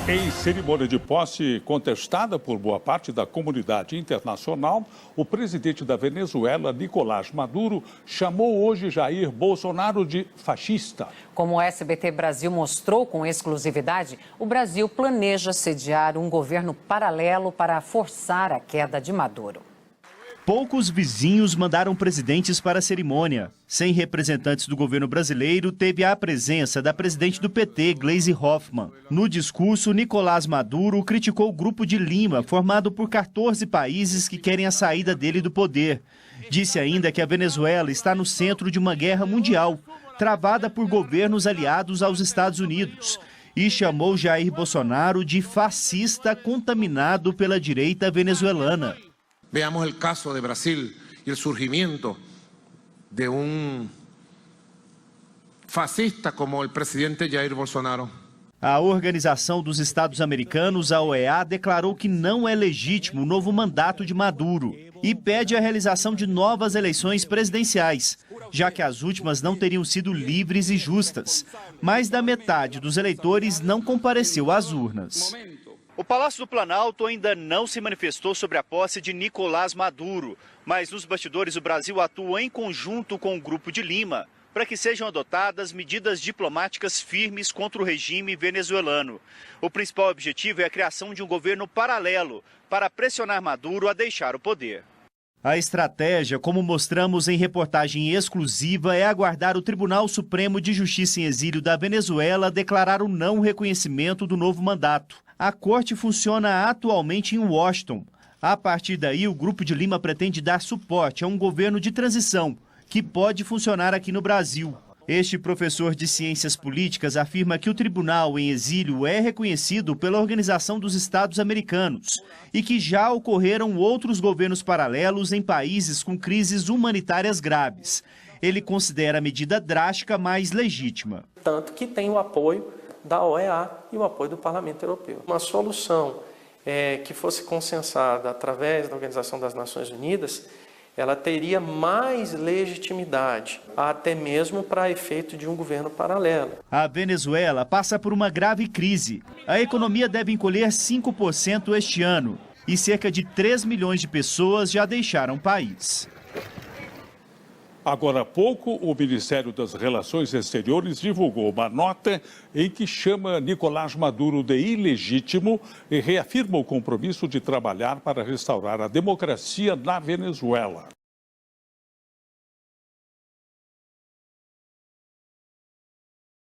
Em cerimônia de posse contestada por boa parte da comunidade internacional, o presidente da Venezuela, Nicolás Maduro, chamou hoje Jair Bolsonaro de fascista. Como o SBT Brasil mostrou com exclusividade, o Brasil planeja sediar um governo paralelo para forçar a queda de Maduro. Poucos vizinhos mandaram presidentes para a cerimônia. Sem representantes do governo brasileiro, teve a presença da presidente do PT, Gleisi Hoffmann. No discurso, Nicolás Maduro criticou o Grupo de Lima, formado por 14 países que querem a saída dele do poder. Disse ainda que a Venezuela está no centro de uma guerra mundial, travada por governos aliados aos Estados Unidos. E chamou Jair Bolsonaro de fascista contaminado pela direita venezuelana. Veamos el caso de Brasil y el surgimiento de un fascista como el presidente Jair Bolsonaro. A Organização dos Estados Americanos, a OEA, declarou que não é legítimo o novo mandato de Maduro e pede a realização de novas eleições presidenciais, já que as últimas não teriam sido livres e justas. Mais da metade dos eleitores não compareceu às urnas. O Palácio do Planalto ainda não se manifestou sobre a posse de Nicolás Maduro, mas nos bastidores o Brasil atua em conjunto com o Grupo de Lima para que sejam adotadas medidas diplomáticas firmes contra o regime venezuelano. O principal objetivo é a criação de um governo paralelo para pressionar Maduro a deixar o poder. A estratégia, como mostramos em reportagem exclusiva, é aguardar o Tribunal Supremo de Justiça em Exílio da Venezuela declarar o não reconhecimento do novo mandato. A corte funciona atualmente em Washington. A partir daí, o Grupo de Lima pretende dar suporte a um governo de transição, que pode funcionar aqui no Brasil. Este professor de ciências políticas afirma que o tribunal em exílio é reconhecido pela Organização dos Estados Americanos e que já ocorreram outros governos paralelos em países com crises humanitárias graves. Ele considera a medida drástica, mas legítima. Tanto que tem o apoio da OEA e o apoio do Parlamento Europeu. Uma solução que fosse consensada através da Organização das Nações Unidas, ela teria mais legitimidade, até mesmo para efeito de um governo paralelo. A Venezuela passa por uma grave crise. A economia deve encolher 5% este ano e cerca de 3 milhões de pessoas já deixaram o país. Agora há pouco, o Ministério das Relações Exteriores divulgou uma nota em que chama Nicolás Maduro de ilegítimo e reafirma o compromisso de trabalhar para restaurar a democracia na Venezuela.